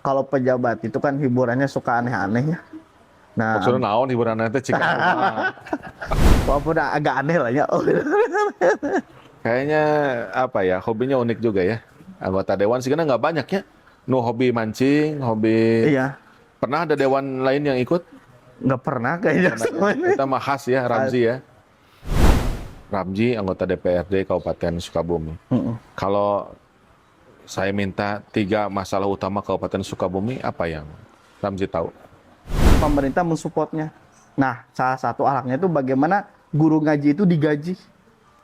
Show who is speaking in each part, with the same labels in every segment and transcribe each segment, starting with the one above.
Speaker 1: kalau pejabat itu kan hiburannya suka aneh-aneh ya. Nah,
Speaker 2: Maksudnya naon hiburan nanti cik
Speaker 1: walaupun agak aneh lah ya. Oh,
Speaker 2: kayaknya apa ya, hobinya unik juga ya. Anggota dewan sih nggak banyak ya. Nu hobi mancing, hobi.
Speaker 1: iya,
Speaker 2: Pernah ada dewan lain yang ikut?
Speaker 1: nggak pernah kayaknya.
Speaker 2: Kita mah khas ya, Ramzi ya. Ramzi, anggota DPRD Kabupaten Sukabumi. Kalau saya minta 3 masalah utama Kabupaten Sukabumi, apa yang Ramzi tahu?
Speaker 1: Pemerintah mensupportnya. Nah, salah satu alangnya itu bagaimana guru ngaji itu digaji.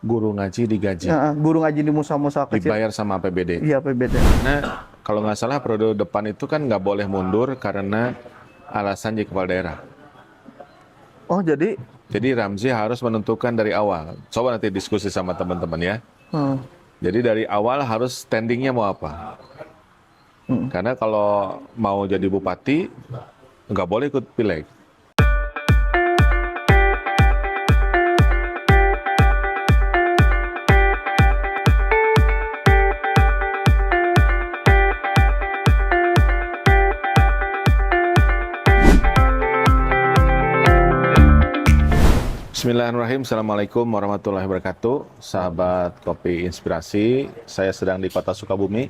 Speaker 2: Guru ngaji digaji,
Speaker 1: Guru ngaji di musola-musola kecil.
Speaker 2: dibayar sama APBD.
Speaker 1: Iya, APBD.
Speaker 2: Nah, kalau nggak salah periode depan itu kan nggak boleh mundur karena alasan jadi kepala daerah.
Speaker 1: Oh, jadi
Speaker 2: Jadi Ramzi harus menentukan dari awal. Coba nanti diskusi sama teman-teman ya. Jadi dari awal harus standingnya mau apa. Karena kalau mau jadi bupati, nggak boleh ikut pileg. Bismillahirrahmanirrahim. Assalamualaikum warahmatullahi wabarakatuh. Sahabat Kopi Inspirasi, saya sedang di kota Sukabumi.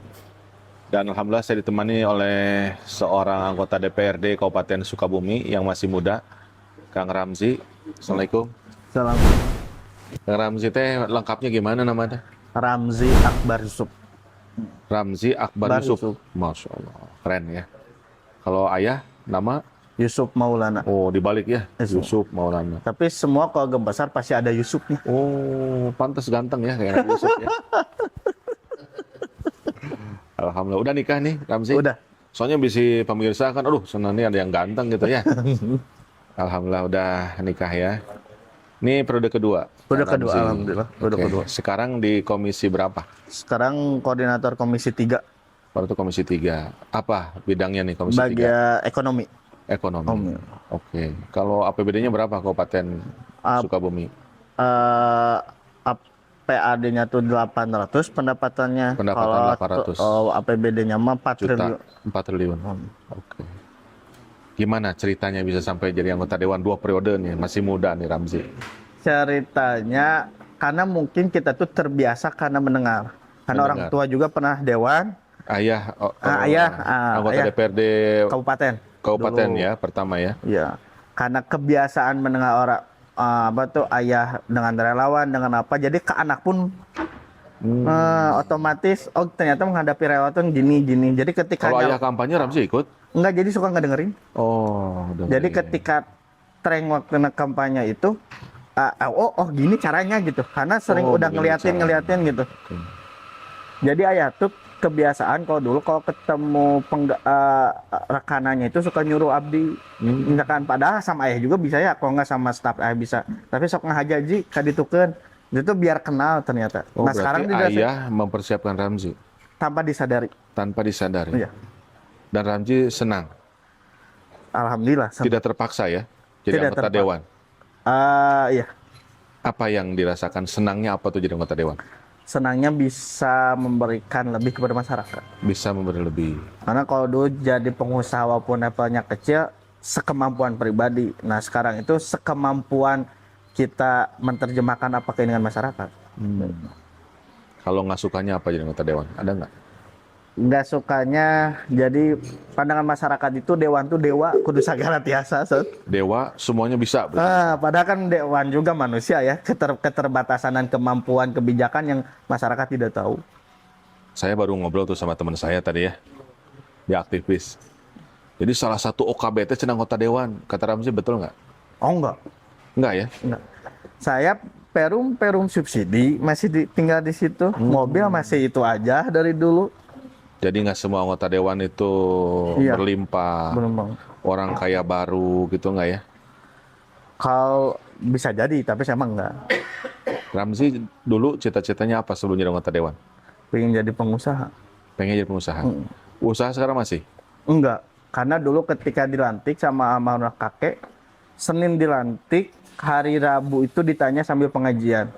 Speaker 2: Dan alhamdulillah saya ditemani oleh seorang anggota DPRD Kabupaten Sukabumi yang masih muda, Kang Ramzi. Assalamualaikum.
Speaker 1: salam
Speaker 2: Kang Ramzi teh lengkapnya gimana namanya?
Speaker 1: Ramzi Akbar Yusuf.
Speaker 2: Ramzi Akbar Yusuf. Masya Allah, keren ya. Kalau ayah, nama?
Speaker 1: Yusuf Maulana.
Speaker 2: Oh, dibalik ya,
Speaker 1: Yusuf.
Speaker 2: Yusuf Maulana.
Speaker 1: Tapi semua keluarga besar pasti ada Yusufnya.
Speaker 2: Oh, pantas ganteng ya kayak Yusuf ya. Alhamdulillah. Udah nikah nih, Ramzi?
Speaker 1: Udah.
Speaker 2: Soalnya bisa pemirsa kan, aduh, senang nih ada yang ganteng gitu ya. Alhamdulillah udah nikah ya. Ini periode kedua.
Speaker 1: Periode
Speaker 2: Kang
Speaker 1: kedua,
Speaker 2: Ramzi.
Speaker 1: alhamdulillah. Periode
Speaker 2: Oke.
Speaker 1: kedua.
Speaker 2: Sekarang di komisi berapa?
Speaker 1: Sekarang koordinator Komisi 3
Speaker 2: Baru itu komisi 3. Apa bidangnya nih komisi 3?
Speaker 1: bagian ekonomi.
Speaker 2: Ekonomi. Oke. Kalau APBD-nya berapa Kabupaten Sukabumi?
Speaker 1: PAD-nya tuh 800, pendapatannya.
Speaker 2: Pendapatan
Speaker 1: Kalau
Speaker 2: 800.
Speaker 1: APBD-nya mah 4 triliun.
Speaker 2: 4 triliun. Oke. Gimana ceritanya bisa sampai jadi anggota dewan 2 periode nih? Masih muda nih Ramzi.
Speaker 1: Ceritanya karena mungkin kita tuh terbiasa karena mendengar. Karena orang tua juga pernah dewan.
Speaker 2: Ayah, anggota
Speaker 1: ayah.
Speaker 2: DPRD
Speaker 1: dulu.
Speaker 2: Kabupaten ya, pertama ya.
Speaker 1: Iya. Karena kebiasaan mendengar orang ayah dengan relawan dengan apa, jadi ke anak pun otomatis ternyata menghadapi relawan gini. Jadi ketika
Speaker 2: kalau ayah kampanye Ramzi ikut?
Speaker 1: Enggak, jadi suka nggak dengerin.
Speaker 2: Oh, dengerin.
Speaker 1: Jadi ketika tren waktu kampanye itu gini caranya gitu. Karena sering udah ngeliatin gitu.
Speaker 2: Okay.
Speaker 1: Jadi ayah tuh kebiasaan kalau ketemu rekanannya itu suka nyuruh abdi. Misalkan padahal sama ayah juga bisa ya, kalau nggak sama staf ayah bisa. Tapi sok ngahajaji kaditukeun. Itu biar kenal ternyata.
Speaker 2: Oh,
Speaker 1: nah sekarang
Speaker 2: ayah mempersiapkan Ramzi
Speaker 1: tanpa disadari. Iya.
Speaker 2: Dan Ramzi senang.
Speaker 1: Alhamdulillah.
Speaker 2: Tidak terpaksa ya jadi anggota dewan.
Speaker 1: Iya.
Speaker 2: Apa yang dirasakan senangnya apa tuh jadi anggota dewan?
Speaker 1: Senangnya bisa memberikan lebih kepada masyarakat.
Speaker 2: Bisa memberi lebih.
Speaker 1: Karena kalau dulu jadi pengusaha walaupun levelnya kecil, sekemampuan pribadi. Nah sekarang itu sekemampuan kita menerjemahkan apa keinginan masyarakat.
Speaker 2: Kalau nggak sukanya apa jadi anggota dewan? Ada nggak?
Speaker 1: Nggak sukanya, jadi pandangan masyarakat itu dewan tuh dewa, kudu sagala tiasa.
Speaker 2: Dewa semuanya bisa.
Speaker 1: Padahal kan dewan juga manusia ya, keterbatasan dan kemampuan kebijakan yang masyarakat tidak tahu.
Speaker 2: Saya baru ngobrol tuh sama teman saya tadi ya, dia aktivis. Jadi salah satu OKBT cenah anggota dewan, kata Ramzi betul nggak?
Speaker 1: Oh enggak.
Speaker 2: Enggak ya?
Speaker 1: Enggak. Saya perum subsidi masih tinggal di situ, mobil masih itu aja dari dulu.
Speaker 2: Jadi nggak semua anggota dewan itu berlimpah, orang kaya baru gitu nggak ya?
Speaker 1: Kalau bisa jadi, tapi saya emang enggak.
Speaker 2: Ramzi dulu cita-citanya apa sebelum jadi anggota dewan?
Speaker 1: Pengen jadi pengusaha.
Speaker 2: Pengen jadi pengusaha. Usaha sekarang masih?
Speaker 1: Enggak, karena dulu ketika dilantik sama almarhum kakek, Senin dilantik, hari Rabu itu ditanya sambil pengajian,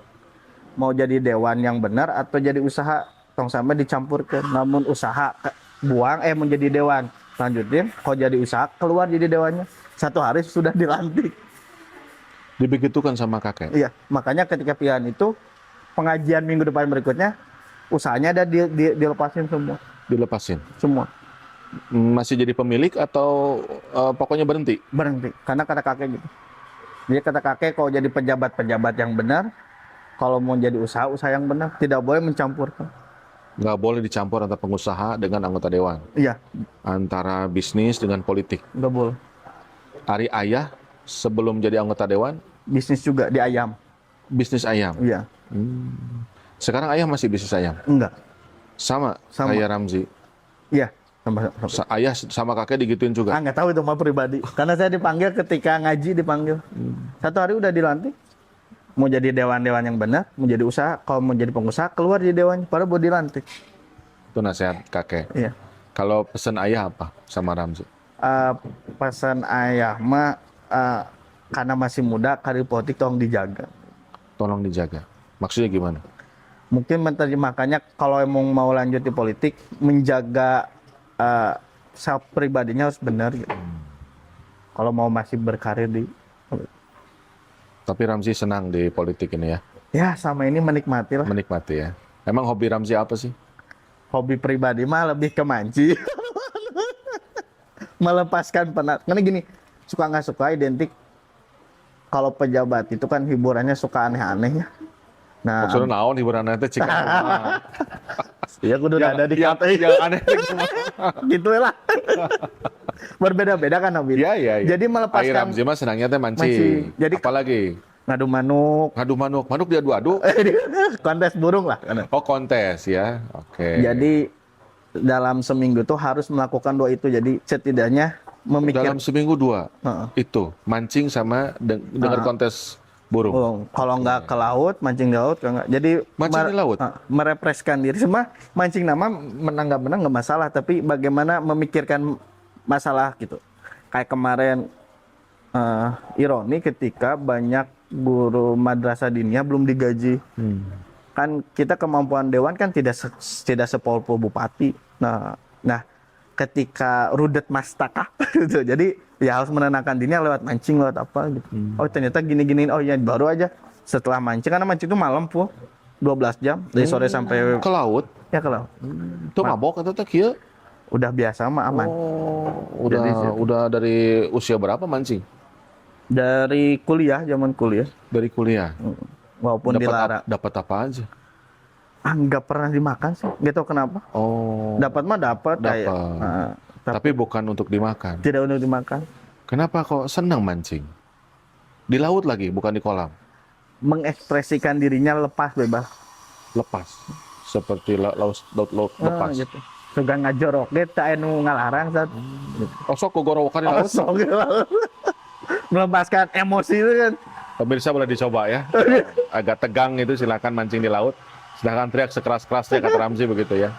Speaker 1: mau jadi dewan yang benar atau jadi usaha, tong sampai dicampurkan. Namun usaha buang menjadi dewan. lanjutin. Kalau jadi usaha, keluar jadi dewannya. 1 hari sudah dilantik.
Speaker 2: Dibegitukan sama kakek.
Speaker 1: Iya, makanya ketika pilihan itu, pengajian minggu depan berikutnya, usahanya ada dilepasin semua.
Speaker 2: Dilepasin.
Speaker 1: Semua.
Speaker 2: Masih jadi pemilik atau pokoknya berhenti?
Speaker 1: Berhenti. Karena kata kakek gitu. Jadi kata kakek kalau jadi pejabat-pejabat yang benar, kalau mau jadi usaha yang benar, tidak boleh mencampurkan.
Speaker 2: Nggak boleh dicampur antara pengusaha dengan anggota dewan.
Speaker 1: Iya,
Speaker 2: Antara bisnis dengan politik.
Speaker 1: nggak boleh.
Speaker 2: Ari ayah sebelum jadi anggota dewan,
Speaker 1: Bisnis juga di ayam.
Speaker 2: bisnis ayam.
Speaker 1: Iya,
Speaker 2: Sekarang ayah masih bisnis ayam?
Speaker 1: enggak.
Speaker 2: Sama,
Speaker 1: Sama.
Speaker 2: kayak Ramzi.
Speaker 1: Iya, sama.
Speaker 2: Ayah sama kakek digituin juga?
Speaker 1: Nggak tahu itu mah pribadi. Karena saya dipanggil ketika ngaji dipanggil. 1 hari udah dilantik. Mau jadi dewan-dewan yang benar, mau jadi usaha, kalau mau jadi pengusaha keluar jadi dewan, padahal mau dilantik.
Speaker 2: Itu nasihat kakek.
Speaker 1: Iya.
Speaker 2: Kalau pesan ayah apa sama Ramzi?
Speaker 1: Pesan ayah mah karena masih muda, karir politik tolong dijaga.
Speaker 2: Tolong dijaga. Maksudnya gimana?
Speaker 1: Mungkin menerjemahkannya kalau emang mau lanjut di politik, menjaga self pribadinya harus benar gitu. Kalau mau masih berkarir di,
Speaker 2: Tapi Ramzi senang di politik ini ya?
Speaker 1: ya sama ini menikmati lah.
Speaker 2: Menikmati ya? Emang hobi Ramzi apa sih?
Speaker 1: Hobi pribadi mah lebih ke mancing. Melepaskan penat. Karena gini, suka nggak suka identik. Kalau pejabat itu kan hiburannya suka aneh-aneh ya. Nah,
Speaker 2: Maksudnya naon hiburan nanti cik.
Speaker 1: ya kudu ada di kata
Speaker 2: yang aneh.
Speaker 1: gitu lah. Berbeda-beda kan hobi.
Speaker 2: Iya, iya, iya.
Speaker 1: Jadi melepaskan
Speaker 2: Ramzi mah senangnya teh mancing.
Speaker 1: mancing. Jadi
Speaker 2: apalagi?
Speaker 1: ngadu manuk,
Speaker 2: Ngadu manuk. Manuk diadu-adu?
Speaker 1: kontes burung lah.
Speaker 2: Oh, kontes ya. Oke.
Speaker 1: Jadi dalam seminggu tuh harus melakukan 2 itu. Jadi setidaknya memikir
Speaker 2: Dalam seminggu 2?
Speaker 1: Heeh.
Speaker 2: Itu, mancing sama dengar kontes burung?
Speaker 1: Oh, kalau nggak ke laut, mancing di laut, kalau nggak. Jadi
Speaker 2: Mancing di laut?
Speaker 1: Merepreskan diri. Semua mancing nama menang nggak menang nggak masalah, tapi bagaimana memikirkan masalah gitu. Kayak kemarin ironi ketika banyak guru madrasah diniyah belum digaji. Kan kita kemampuan dewan kan tidak sepowerful bupati. Nah ketika rudet mastaka gitu. Jadi ya harus menenangkan dirinya lewat mancing, lewat apa gitu. Oh ternyata gini-giniin, oh ya baru aja setelah mancing, karena mancing itu malam pul 12 jam dari sore sampai
Speaker 2: Ke laut?
Speaker 1: ya ke laut.
Speaker 2: Itu mabok atau tak kieu?
Speaker 1: Udah biasa mah aman.
Speaker 2: Oh,
Speaker 1: Jadi situ.
Speaker 2: udah dari usia berapa mancing?
Speaker 1: Dari kuliah, zaman kuliah,
Speaker 2: Dari kuliah.
Speaker 1: walaupun dilarang.
Speaker 2: Dapat apa aja?
Speaker 1: Nggak pernah dimakan sih, nggak tahu kenapa.
Speaker 2: Oh.
Speaker 1: Dapat mah dapat kayak.
Speaker 2: Dapat. Tapi bukan untuk dimakan.
Speaker 1: Tidak untuk dimakan.
Speaker 2: Kenapa kok senang mancing? Di laut lagi, bukan di kolam.
Speaker 1: Mengekspresikan dirinya lepas bebas.
Speaker 2: Lepas. Seperti laut lepas.
Speaker 1: Gitu. Suka ngajorok dia tak anu ngalarang saat.
Speaker 2: Oh, sok gogorowokan di laut.
Speaker 1: Melepaskan emosi itu kan.
Speaker 2: Pemirsa boleh dicoba ya. Agak tegang itu silakan mancing di laut. Sedangkan teriak sekeras-kerasnya kata Ramzi begitu ya.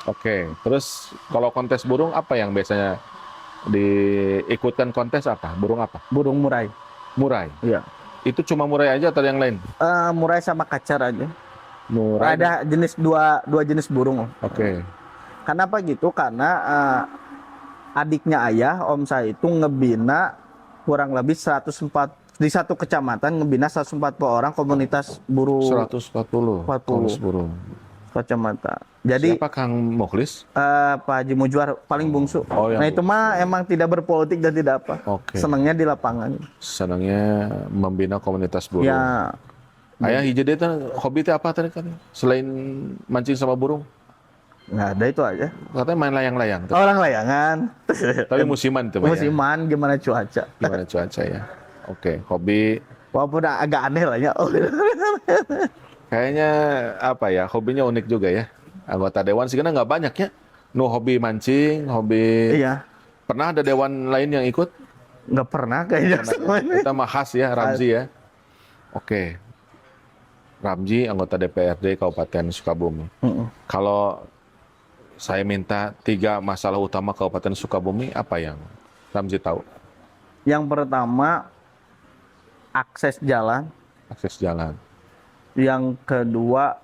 Speaker 2: Oke, terus kalau kontes burung apa yang biasanya diikutkan kontes apa? Burung apa?
Speaker 1: Burung murai.
Speaker 2: Murai.
Speaker 1: Iya.
Speaker 2: Itu cuma murai aja atau yang lain?
Speaker 1: Murai sama kacar aja.
Speaker 2: Murai.
Speaker 1: Ada jenis dua jenis burung.
Speaker 2: Oke.
Speaker 1: Kenapa gitu? Karena adiknya ayah, om saya itu ngebina kurang lebih 104 di satu kecamatan, ngebina 140 orang komunitas burung
Speaker 2: 140.
Speaker 1: 40.
Speaker 2: Kontes burung.
Speaker 1: kecamatan. Jadi
Speaker 2: Siapa Kang Mukhlis?
Speaker 1: Pak Haji Mujwar paling bungsu.
Speaker 2: Oh, yang
Speaker 1: Nah itu mah emang tidak berpolitik dan tidak apa.
Speaker 2: Oke.
Speaker 1: Senangnya di lapangan.
Speaker 2: Senangnya membina komunitas burung.
Speaker 1: Ya
Speaker 2: Ayah hiji deui teh hobi teh apa tadi kan? Selain mancing sama burung?
Speaker 1: nggak ada itu aja.
Speaker 2: Katanya main layang-layang.
Speaker 1: Orang layangan.
Speaker 2: Tapi musiman itu Pak, ya?
Speaker 1: Musiman gimana cuaca.
Speaker 2: Gimana cuaca ya? Oke, hobi
Speaker 1: Walaupun agak aneh lah ya.
Speaker 2: kayaknya apa ya? Hobinya unik juga ya. Anggota dewan sih karena nggak banyak ya. Nu hobi mancing, hobi.
Speaker 1: Iya.
Speaker 2: Pernah ada dewan lain yang ikut?
Speaker 1: Nggak pernah kayaknya.
Speaker 2: Kita mah khas ya, Ramzi ya. Oke. Ramzi, anggota DPRD Kabupaten Sukabumi. Kalau saya minta 3 masalah utama Kabupaten Sukabumi, apa yang Ramzi tahu?
Speaker 1: Yang pertama akses jalan.
Speaker 2: Akses jalan.
Speaker 1: Yang kedua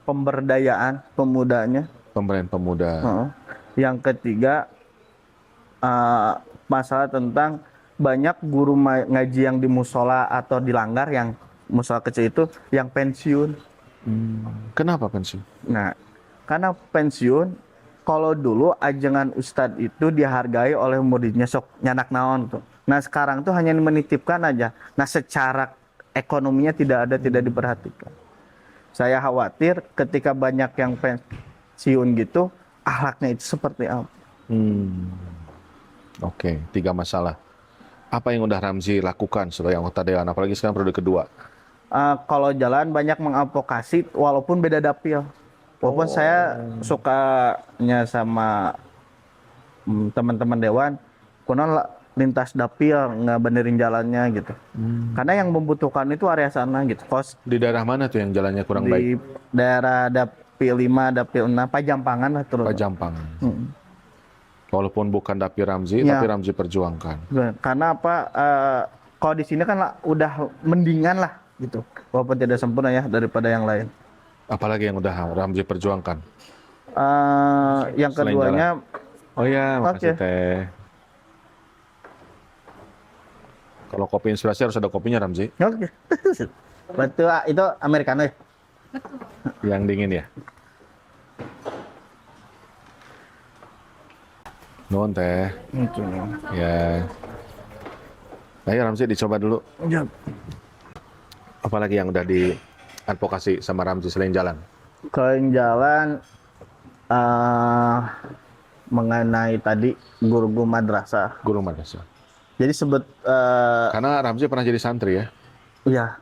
Speaker 1: pemberdayaan pemudanya.
Speaker 2: Pemberdayaan pemuda.
Speaker 1: Heeh. Yang ketiga, masalah tentang banyak guru ngaji yang di musola atau di langgar, yang musola kecil itu yang pensiun.
Speaker 2: Kenapa pensiun?
Speaker 1: Nah, karena pensiun, kalau dulu ajengan ustadz itu dihargai oleh muridnya, sok nyanak naon tuh. Nah, sekarang tuh hanya menitipkan aja. Nah, secara ekonominya tidak diperhatikan. Saya khawatir ketika banyak yang pensiun gitu, akhlaknya itu seperti apa?
Speaker 2: Oke, 3 masalah. Apa yang udah Ramzi lakukan sebagai anggota dewan, apalagi sekarang periode kedua?
Speaker 1: Kalau jalan banyak mengadvokasi walaupun beda dapil. Walaupun saya sukanya sama teman-teman dewan, kuno lintas dapil nggak benerin jalannya gitu. Karena yang membutuhkan itu area sana gitu. Kos
Speaker 2: Di daerah mana tuh yang jalannya kurang baik?
Speaker 1: di daerah dapil 5, dapil 6, Pajampangan lah terus.
Speaker 2: Pajampang. Walaupun bukan dapil Ramzi,
Speaker 1: Ya.
Speaker 2: tapi Ramzi perjuangkan.
Speaker 1: Karena apa? Kalau di sini kan udah mendingan lah gitu. Walaupun tidak sempurna ya daripada yang lain.
Speaker 2: Apalagi yang udah Ramzi perjuangkan?
Speaker 1: Yang
Speaker 2: Selain
Speaker 1: keduanya,
Speaker 2: Oh ya, makasih
Speaker 1: Oke.
Speaker 2: Teh. Kalau kopi inspirasi harus ada kopinya Ramzi,
Speaker 1: oke. Betul, itu americano ya?
Speaker 2: yang dingin ya. Nuhun Teh. Ya. Ayo Ramzi dicoba dulu.
Speaker 1: Ya.
Speaker 2: Apalagi yang udah diadvokasi sama Ramzi selain jalan?
Speaker 1: Kalau yang jalan mengenai tadi guru madrasah.
Speaker 2: Guru madrasah.
Speaker 1: Jadi
Speaker 2: Karena Ramzi pernah jadi santri ya.
Speaker 1: ya.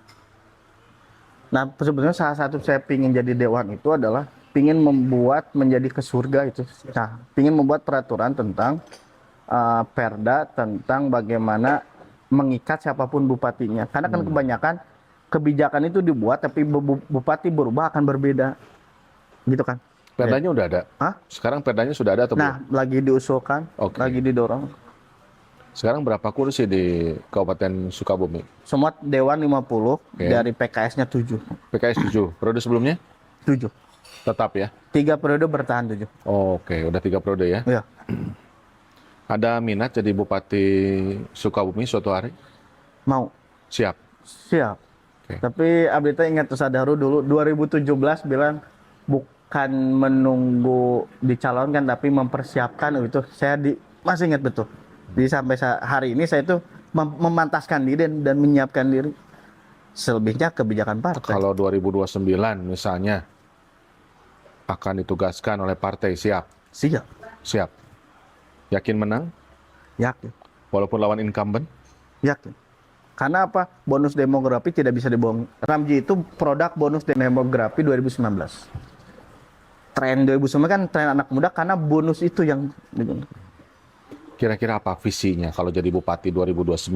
Speaker 1: Nah, sebenarnya salah satu saya pingin jadi dewan itu adalah pingin membuat menjadi ke surga itu. Nah, pingin membuat peraturan tentang perda tentang bagaimana mengikat siapapun bupatinya. Karena kan kebanyakan kebijakan itu dibuat tapi bupati berubah akan berbeda. Gitu kan?
Speaker 2: Perdanya udah ada?
Speaker 1: Hah?
Speaker 2: Sekarang perdanya sudah ada atau
Speaker 1: Nah,
Speaker 2: belum?
Speaker 1: lagi diusulkan,
Speaker 2: Oke.
Speaker 1: lagi didorong.
Speaker 2: Sekarang berapa kursi di Kabupaten Sukabumi?
Speaker 1: Semua dewan 50,
Speaker 2: Oke.
Speaker 1: dari PKS-nya 7.
Speaker 2: PKS 7. Periode sebelumnya?
Speaker 1: 7.
Speaker 2: Tetap ya?
Speaker 1: 3 periode bertahan 7.
Speaker 2: Oke, udah 3 periode ya.
Speaker 1: Ya.
Speaker 2: Ada minat jadi Bupati Sukabumi suatu hari?
Speaker 1: Mau.
Speaker 2: Siap.
Speaker 1: Siap.
Speaker 2: Oke.
Speaker 1: Tapi abdi teh ingat Sadaru dulu 2017 bilang bukan menunggu dicalonkan tapi mempersiapkan itu. Saya masih ingat betul. Jadi sampai hari ini saya itu memantaskan diri dan menyiapkan diri. Selebihnya kebijakan partai.
Speaker 2: Kalau 2029 misalnya akan ditugaskan oleh partai, siap?
Speaker 1: Siap.
Speaker 2: Siap. Yakin menang?
Speaker 1: Yakin.
Speaker 2: Walaupun lawan incumbent?
Speaker 1: Yakin. Karena apa? Bonus demografi tidak bisa dibohong. Ramji itu produk bonus demografi 2019. Tren 2019 kan tren anak muda karena bonus itu yang
Speaker 2: Kira-kira apa visinya kalau jadi Bupati 2029?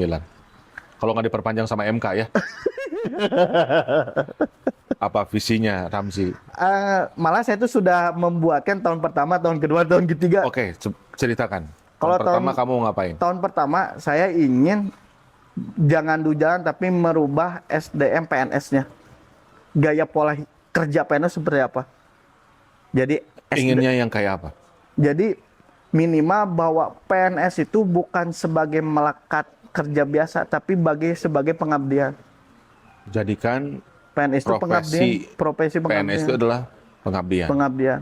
Speaker 2: Kalau nggak diperpanjang sama MK ya? Apa visinya Ramzi?
Speaker 1: malah saya itu sudah membuatkan tahun pertama, tahun kedua, tahun ketiga.
Speaker 2: Oke, ceritakan.
Speaker 1: Kalau
Speaker 2: Tahun pertama kamu mau ngapain?
Speaker 1: Tahun pertama saya ingin jangan jalan tapi merubah SDM PNS-nya. Gaya pola kerja PNS seperti apa? Jadi
Speaker 2: Inginnya yang kayak apa?
Speaker 1: Jadi minimal bahwa PNS itu bukan sebagai melekat kerja biasa, tapi sebagai pengabdian.
Speaker 2: Jadikan
Speaker 1: PNS itu pengabdian, profesi
Speaker 2: PNS itu
Speaker 1: pengabdian.
Speaker 2: adalah pengabdian.
Speaker 1: Pengabdian.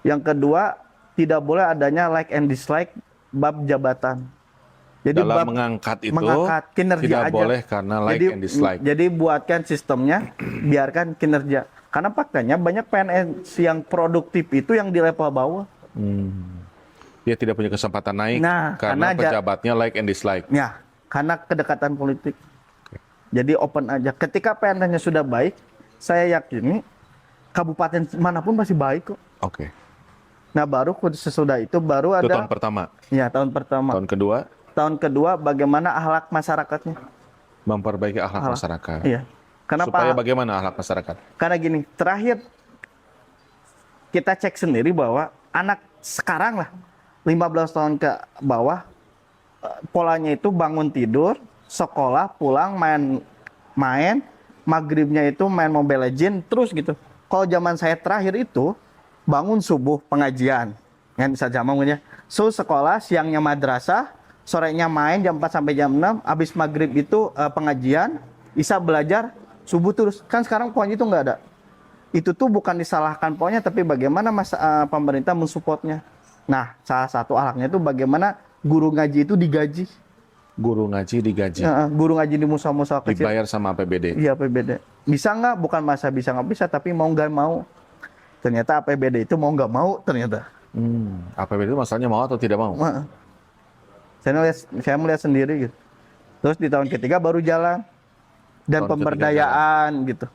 Speaker 1: Yang kedua, tidak boleh adanya like and dislike bab jabatan. Jadi
Speaker 2: Dalam mengangkat itu
Speaker 1: mengangkat kinerja
Speaker 2: tidak
Speaker 1: aja.
Speaker 2: boleh karena like and dislike.
Speaker 1: Jadi buatkan sistemnya, biarkan kinerja. Karena faktanya banyak PNS yang produktif itu yang di level bawah.
Speaker 2: Dia tidak punya kesempatan naik
Speaker 1: Nah,
Speaker 2: karena
Speaker 1: karena
Speaker 2: pejabatnya like and dislike.
Speaker 1: Ya, karena kedekatan politik. Jadi open aja. Ketika PNS-nya sudah baik, saya yakini kabupaten manapun masih baik kok.
Speaker 2: Oke.
Speaker 1: Nah, baru sesudah itu baru
Speaker 2: Itu
Speaker 1: ada.
Speaker 2: tahun pertama.
Speaker 1: Ya, tahun pertama.
Speaker 2: Tahun kedua,
Speaker 1: Tahun kedua bagaimana akhlak masyarakatnya?
Speaker 2: memperbaiki akhlak masyarakat.
Speaker 1: Iya. Kenapa?
Speaker 2: Supaya bagaimana akhlak masyarakat?
Speaker 1: Karena gini, terakhir kita cek sendiri bahwa anak sekarang lah 15 tahun ke bawah polanya itu bangun tidur, sekolah, pulang main, maghribnya itu main Mobile Legends terus gitu. Kalau zaman saya terakhir itu bangun subuh pengajian, Kan bisa jam ya. So sekolah, siangnya madrasah, sorenya main jam 4 sampai jam 6, habis maghrib itu pengajian, isya belajar, subuh terus. Kan sekarang pokoknya itu nggak ada. Itu tuh bukan disalahkan pokoknya, tapi bagaimana pemerintah mensupportnya. Nah, salah satu alatnya itu bagaimana guru ngaji itu digaji.
Speaker 2: Guru ngaji digaji,
Speaker 1: Guru ngaji di musola-musola kecil.
Speaker 2: dibayar sama APBD.
Speaker 1: Iya, APBD. Bisa nggak? Bukan masa bisa nggak bisa, tapi mau nggak mau. Ternyata APBD itu mau nggak mau ternyata.
Speaker 2: APBD itu masalahnya mau atau tidak mau?
Speaker 1: Heeh. Saya melihat sendiri gitu. Terus di tahun ketiga baru jalan. Dan
Speaker 2: Tahun ketiga
Speaker 1: pemberdayaan gitu.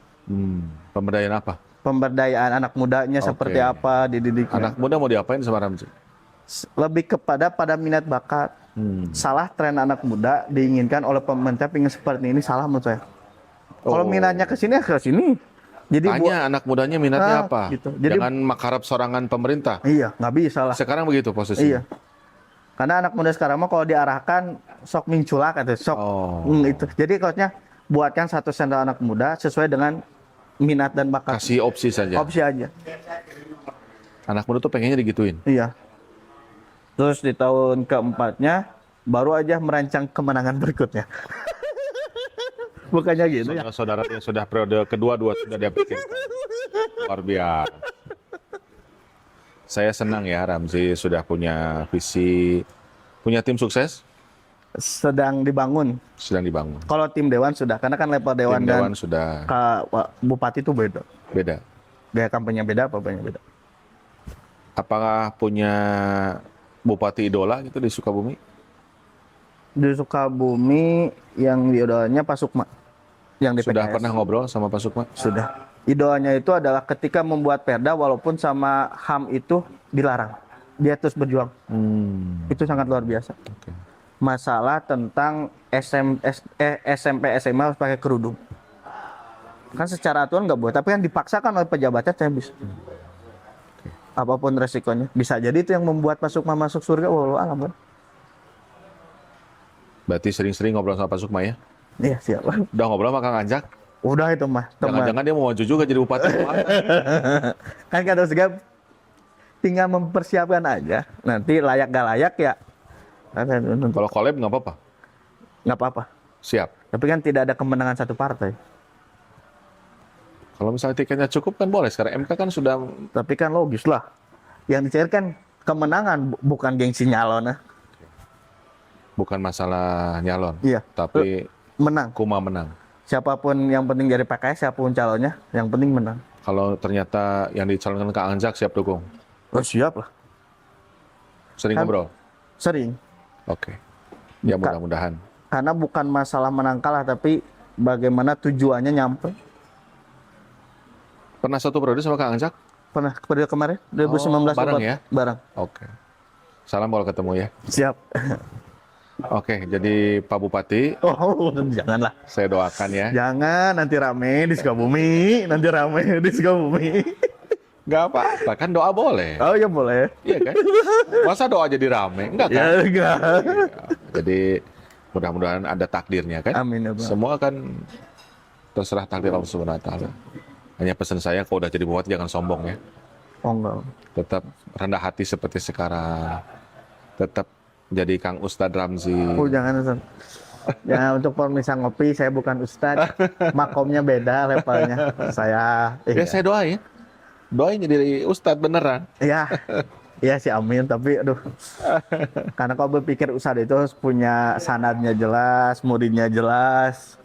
Speaker 2: Pemberdayaan apa?
Speaker 1: Pemberdayaan anak mudanya
Speaker 2: Oke.
Speaker 1: seperti apa dididiknya.
Speaker 2: Anak muda mau diapain sama Ramzi?
Speaker 1: Lebih pada minat bakat. Salah tren anak muda diinginkan oleh pemerintah pengen seperti ini, salah menurut saya. Kalau minatnya ke sini ya ke sini. Jadi
Speaker 2: Tanya anak mudanya minatnya apa?
Speaker 1: gitu. Jadi-
Speaker 2: Jangan mengharap sorangan pemerintah.
Speaker 1: iya, nggak bisa lah.
Speaker 2: Sekarang begitu posisinya.
Speaker 1: Iya. Karena anak muda sekarang mah kalau diarahkan sok minculak atau sok itu. Jadi coachnya buatkan satu sendal anak muda sesuai dengan minat dan bakat.
Speaker 2: Kasih opsi saja.
Speaker 1: Opsi aja.
Speaker 2: Anak muda tuh pengennya digituin.
Speaker 1: Iya. Terus di tahun keempatnya baru aja merancang kemenangan berikutnya. Bukannya gitu ya?
Speaker 2: Saudara-saudara yang sudah periode kedua sudah dia pikirkan. Luar biasa. Saya senang ya Ramzi sudah punya visi, punya tim sukses
Speaker 1: Sedang dibangun.
Speaker 2: sedang dibangun.
Speaker 1: Kalau tim dewan sudah, karena kan level dewan
Speaker 2: Tim
Speaker 1: dan
Speaker 2: Dewan sudah
Speaker 1: bupati itu beda.
Speaker 2: beda.
Speaker 1: Gaya kampanye beda, apa-apanya beda.
Speaker 2: Apakah punya bupati idola gitu di Sukabumi?
Speaker 1: Di Sukabumi yang idolanya Pak Sukma. Yang di
Speaker 2: Sudah
Speaker 1: PKS.
Speaker 2: pernah ngobrol sama Pak Sukma?
Speaker 1: Sudah. Idolanya itu adalah ketika membuat perda walaupun sama HAM itu dilarang. Dia terus berjuang. Itu sangat luar biasa.
Speaker 2: Oke.
Speaker 1: Masalah tentang SMP SMA harus pakai kerudung. Kan secara aturan nggak boleh, tapi kan dipaksakan oleh pejabatnya saya bisa. Apapun resikonya. Bisa jadi itu yang membuat Pak Sukma masuk surga. Walau alam kan.
Speaker 2: Berarti sering-sering ngobrol sama Pak Sukma ya?
Speaker 1: Iya siap.
Speaker 2: Udah ngobrol sama Kang Anjak?
Speaker 1: Udah itu mah. Teman.
Speaker 2: Jangan-jangan dia mau maju juga jadi bupati.
Speaker 1: Kan kata segala tinggal mempersiapkan aja. Nanti layak gak layak ya.
Speaker 2: Kalau collab nggak apa-apa?
Speaker 1: Nggak apa-apa.
Speaker 2: Siap.
Speaker 1: Tapi kan tidak ada kemenangan satu partai.
Speaker 2: Kalau misalnya tiketnya cukup kan boleh. Sekarang MK kan sudah
Speaker 1: Tapi kan logis lah. Yang dicari kan kemenangan, bukan gengsi nyalon.
Speaker 2: bukan masalah nyalon,
Speaker 1: Iya.
Speaker 2: tapi
Speaker 1: Menang.
Speaker 2: Kuma menang.
Speaker 1: Siapapun yang penting dari PKS, siapapun calonnya, yang penting menang.
Speaker 2: Kalau ternyata yang dicalonkan Kang Anjak siap dukung.
Speaker 1: Oh siap lah.
Speaker 2: Sering
Speaker 1: Kan-
Speaker 2: ngobrol.
Speaker 1: Sering.
Speaker 2: Oke. Ya
Speaker 1: Bukan.
Speaker 2: mudah-mudahan.
Speaker 1: Karena bukan masalah menang kalah, tapi bagaimana tujuannya nyampe.
Speaker 2: Pernah satu periode sama Kang Anjak?
Speaker 1: Pernah periode kemarin, 2019.
Speaker 2: bareng
Speaker 1: Obat.
Speaker 2: ya?
Speaker 1: Bareng.
Speaker 2: Oke. Salam kalau ketemu ya.
Speaker 1: Siap.
Speaker 2: Oke, jadi Pak Bupati,
Speaker 1: Oh, janganlah.
Speaker 2: saya doakan ya.
Speaker 1: Jangan, nanti rame di Sukabumi. Nanti rame di Sukabumi.
Speaker 2: Nggak apa-apa, kan doa boleh.
Speaker 1: Oh ya boleh.
Speaker 2: Iya kan? Masa doa jadi rame? Enggak kan?
Speaker 1: Ya enggak.
Speaker 2: Ya, jadi mudah-mudahan ada takdirnya kan?
Speaker 1: Amin ya Bang.
Speaker 2: Semua kan terserah takdir Allah Subhanahu wa taala. Hanya pesan saya kalau udah jadi bupati jangan sombong ya.
Speaker 1: Oh enggak.
Speaker 2: Tetap rendah hati seperti sekarang. Tetap jadi Kang Ustadz Ramzi.
Speaker 1: Oh jangan Ustaz. Ya untuk permisa ngopi saya bukan Ustadz. Makomnya beda levelnya. Saya
Speaker 2: Ya saya doain. Doain jadi Ustadz beneran.
Speaker 1: Iya. Iya sih amin, tapi aduh. Karena kalau berpikir Ustadz itu harus punya sanadnya jelas, muridnya jelas.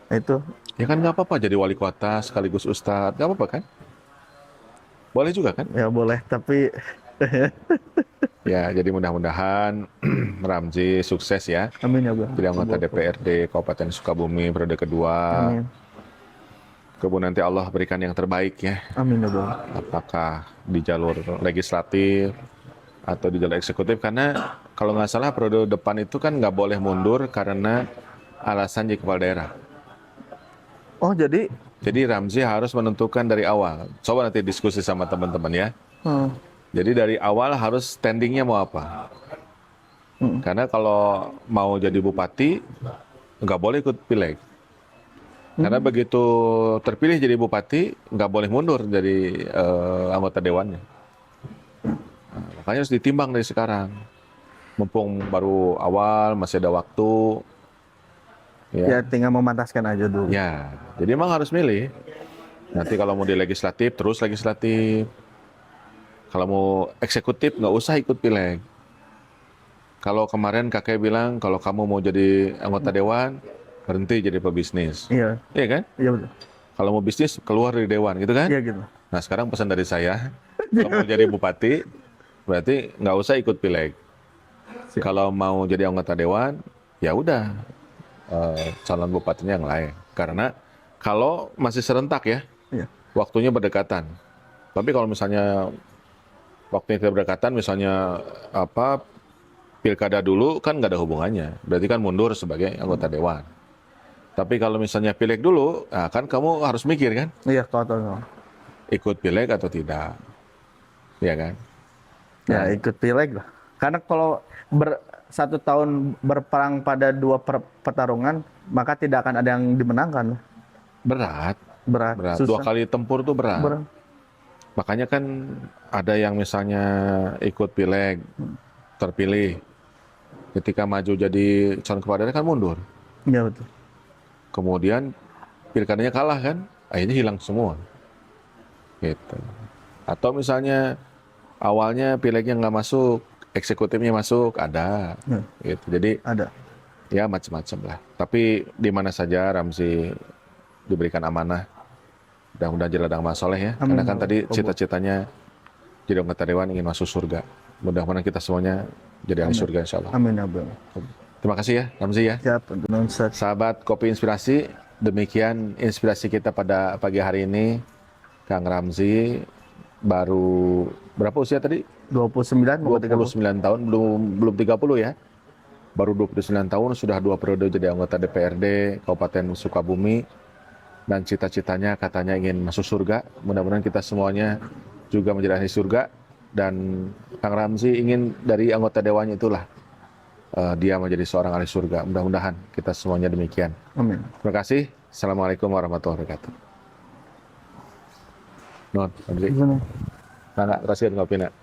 Speaker 1: Itu
Speaker 2: Ya kan nggak apa-apa jadi wali kota sekaligus Ustadz. Nggak apa-apa kan? Boleh juga kan?
Speaker 1: ya boleh, tapi
Speaker 2: Ya, jadi mudah-mudahan Ramzi sukses ya.
Speaker 1: amin ya Bang.
Speaker 2: Jadi anggota DPRD Kabupaten Sukabumi periode kedua.
Speaker 1: Amin.
Speaker 2: Kemudian nanti Allah berikan yang terbaik ya.
Speaker 1: Amin ya Bang.
Speaker 2: Apakah di jalur legislatif atau di jalur eksekutif. Karena kalau nggak salah periode depan itu kan nggak boleh mundur karena alasan jadi kepala daerah.
Speaker 1: Oh jadi
Speaker 2: Jadi Ramzi harus menentukan dari awal. Coba nanti diskusi sama teman-teman ya. Jadi dari awal harus standingnya mau apa. Karena kalau mau jadi bupati, nggak boleh ikut pileg. Karena begitu terpilih jadi bupati, nggak boleh mundur jadi anggota dewannya. Nah, maka Makanya harus ditimbang dari sekarang. Mumpung baru awal, masih ada waktu.
Speaker 1: Ya tinggal memantaskan aja dulu.
Speaker 2: Ya, jadi emang harus milih. Nanti kalau mau di legislatif, terus legislatif. Kalau mau eksekutif, nggak usah ikut pileg. Kalau kemarin kakek bilang, kalau kamu mau jadi anggota dewan, berhenti jadi pebisnis.
Speaker 1: Iya,
Speaker 2: Iya kan?
Speaker 1: iya betul.
Speaker 2: Kalau mau bisnis, keluar dari dewan, gitu kan?
Speaker 1: Iya gitu.
Speaker 2: Nah, sekarang pesan dari saya, kalau mau jadi bupati, berarti nggak usah ikut pileg.
Speaker 1: Siap.
Speaker 2: Kalau mau jadi anggota dewan, ya udah, calon bupatinya yang lain. Karena kalau masih serentak ya,
Speaker 1: Iya.
Speaker 2: waktunya berdekatan. Tapi kalau misalnya waktunya tidak berdekatan, misalnya apa pilkada dulu kan nggak ada hubungannya. Berarti kan mundur sebagai anggota dewan. Tapi kalau misalnya pileg dulu, nah kan kamu harus mikir kan,
Speaker 1: Iya, kalau
Speaker 2: ikut pileg atau tidak, ya kan?
Speaker 1: ya ikut pileg lah. Karena kalau 1 tahun berperang pada 2 pertarungan, maka tidak akan ada yang dimenangkan.
Speaker 2: Berat,
Speaker 1: Berat,
Speaker 2: berat.
Speaker 1: susah.
Speaker 2: 2 kali tempur tuh berat.
Speaker 1: Berat.
Speaker 2: Makanya kan ada yang misalnya ikut pileg, terpilih, ketika maju jadi calon kepala daerah kan mundur.
Speaker 1: Iya betul.
Speaker 2: Kemudian pilkadanya kalah kan, akhirnya hilang semua. Gitu. Atau misalnya awalnya pilegnya nggak masuk, eksekutifnya masuk, ada.
Speaker 1: Ya,
Speaker 2: Gitu. Jadi
Speaker 1: ada.
Speaker 2: ya macam-macam lah. Tapi di mana saja Ramzi diberikan amanah, mudah-mudahan jadi ladang amal soleh ya.
Speaker 1: Amin.
Speaker 2: Karena kan tadi cita-citanya jadi anggota dewan ingin masuk surga. Mudah-mudahan kita semuanya jadi ahli surga insya Allah.
Speaker 1: Amin ya Allah.
Speaker 2: Terima kasih ya Ramzi ya.
Speaker 1: Siap, tentunya Ustaz.
Speaker 2: Sahabat Kopi Inspirasi, demikian inspirasi kita pada pagi hari ini. Kang Ramzi baru berapa usia tadi?
Speaker 1: 29 mau
Speaker 2: 29 tahun, belum 30 ya. Baru 29 tahun sudah 2 periode jadi anggota DPRD Kabupaten Sukabumi dan cita-citanya katanya ingin masuk surga. Mudah-mudahan kita semuanya juga menjadi ahli surga dan Kang Ramzi ingin dari anggota dewannya itulah dia menjadi seorang ahli surga. Mudah-mudahan kita semuanya demikian.
Speaker 1: Amin.
Speaker 2: Terima kasih. Assalamualaikum warahmatullahi wabarakatuh. Non, Ramzi.
Speaker 1: Gimana?
Speaker 2: Nah, kasih ngopi nak.